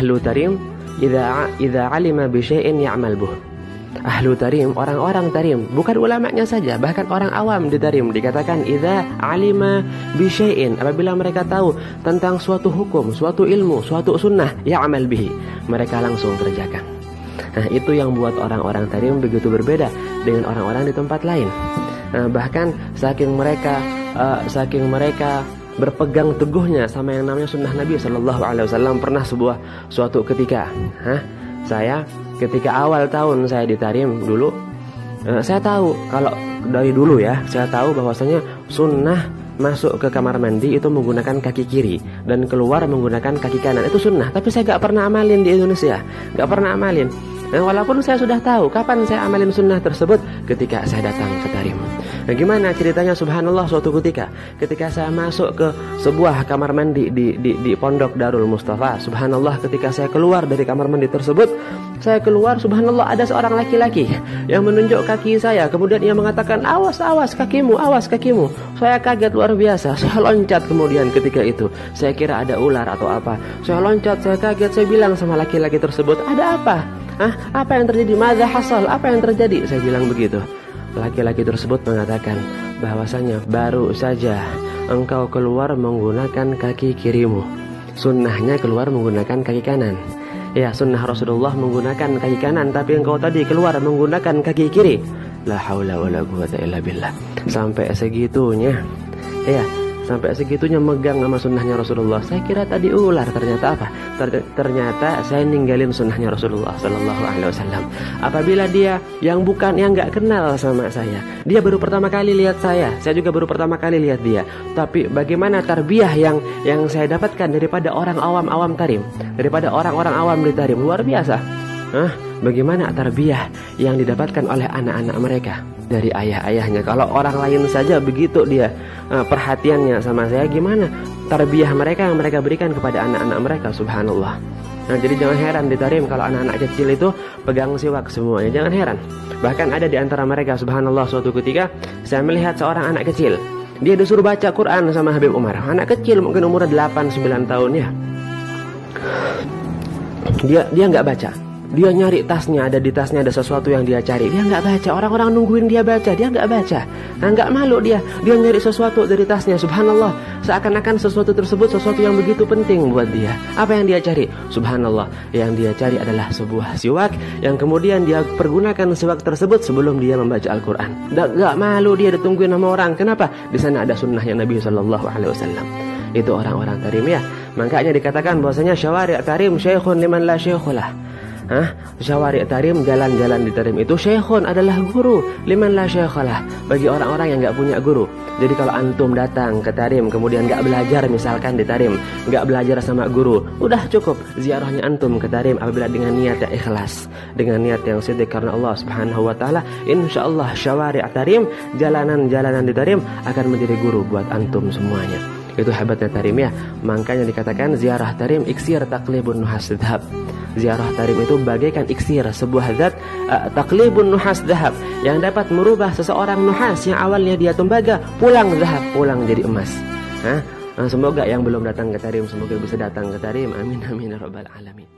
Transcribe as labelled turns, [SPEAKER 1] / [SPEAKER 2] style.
[SPEAKER 1] ahlu tarim idza alima bi syai'in ya'mal buh. Ahlu tarim, orang-orang tarim, bukan ulamanya saja, bahkan orang awam di tarim dikatakan idza alima bi syai'in, apabila mereka tahu tentang suatu hukum, suatu ilmu, suatu sunnah, ya'mal bihi, mereka langsung kerjakan. Nah, itu yang buat orang-orang tarim begitu berbeda dengan orang-orang di tempat lain. Bahkan saking mereka berpegang teguhnya sama yang namanya sunnah Nabi Shallallahu Alaihi Wasallam. Pernah suatu ketika, saya ketika awal tahun saya di tarim dulu, saya tahu kalau dari dulu ya, saya tahu bahwasanya sunnah masuk ke kamar mandi itu menggunakan kaki kiri dan keluar menggunakan kaki kanan, itu sunnah. Tapi saya gak pernah amalin di Indonesia, gak pernah amalin. Nah, walaupun saya sudah tahu kapan saya amalin sunnah tersebut, ketika saya datang ke tarim. Nah, gimana ceritanya? Subhanallah, suatu ketika saya masuk ke sebuah kamar mandi di Pondok Darul Mustafa, subhanallah, ketika saya keluar dari kamar mandi tersebut, saya keluar, subhanallah, ada seorang laki-laki yang menunjuk kaki saya, kemudian ia mengatakan, awas kakimu, awas kakimu. Saya kaget luar biasa, saya loncat kemudian ketika itu, saya kira ada ular atau apa. Saya loncat, saya kaget, saya bilang sama laki-laki tersebut, ada apa? Apa yang terjadi? Madza hasal? Apa yang terjadi? Saya bilang begitu. Laki-laki tersebut mengatakan bahwasanya baru saja engkau keluar menggunakan kaki kirimu. Sunnahnya keluar menggunakan kaki kanan. Ya, sunnah Rasulullah menggunakan kaki kanan, tapi engkau tadi keluar menggunakan kaki kiri. La haula wala quwata illa billah. Sampai segitunya. Ya, sampai segitunya megang sama sunnahnya Rasulullah. Saya kira tadi ular, ternyata apa? Ternyata saya ninggalin sunnahnya Rasulullah Sallallahu Alaihi Wasallam. Apabila dia yang nggak kenal sama saya, dia baru pertama kali lihat saya juga baru pertama kali lihat dia. Tapi bagaimana tarbiyah yang saya dapatkan daripada orang awam tarim, daripada orang-orang awam di tarim, luar biasa. Bagaimana tarbiyah yang didapatkan oleh anak-anak mereka dari ayah-ayahnya. Kalau orang lain saja begitu dia perhatiannya sama saya, gimana tarbiyah mereka yang mereka berikan kepada anak-anak mereka, subhanallah. Nah, jadi jangan heran di tarim kalau anak-anak kecil itu pegang siwak semuanya, jangan heran. Bahkan ada di antara mereka, subhanallah, suatu ketika saya melihat seorang anak kecil, dia disuruh baca Quran sama Habib Umar. Anak kecil mungkin umurnya 8-9 tahun ya. Dia nggak baca. Dia nyari tasnya, di tasnya ada sesuatu yang dia cari. Dia nggak baca. Orang-orang nungguin dia baca, dia nggak baca. Nah, nggak malu dia nyari sesuatu dari tasnya. Subhanallah, seakan-akan sesuatu tersebut sesuatu yang begitu penting buat dia. Apa yang dia cari? Subhanallah, yang dia cari adalah sebuah siwak yang kemudian dia pergunakan siwak tersebut sebelum dia membaca Al-Quran. Nggak malu dia ditungguin sama orang. Kenapa? Di sana ada sunnahnya Nabi Shallallahu Alaihi Wasallam. Itu orang-orang tarim ya. Makanya dikatakan bahwasanya syawari' tarim syekhun liman la syekhulah. Syawari' tarim, jalan-jalan di tarim itu, syekhun adalah guru, liman la syekhalah, bagi orang-orang yang nggak punya guru. Jadi kalau antum datang ke tarim kemudian nggak belajar, misalkan di tarim nggak belajar sama guru, udah cukup ziarahnya antum ke tarim apabila dengan niat yang ikhlas, dengan niat yang siddiq karena Allah Subhanahu wa taala, insyaallah syawari' tarim, jalanan-jalanan di tarim akan menjadi guru buat antum semuanya. Itu hebatnya tarim ya. Makanya dikatakan ziarah tarim iksir taklibun nuhas dhahab. Ziarah tarim itu bagaikan iksir, sebuah zat taklibun nuhas dhahab yang dapat merubah seseorang nuhas yang awalnya dia tembaga pulang dhahab, pulang jadi emas. Semoga yang belum datang ke tarim semoga bisa datang ke tarim. Amin amin ya rabbal alamin.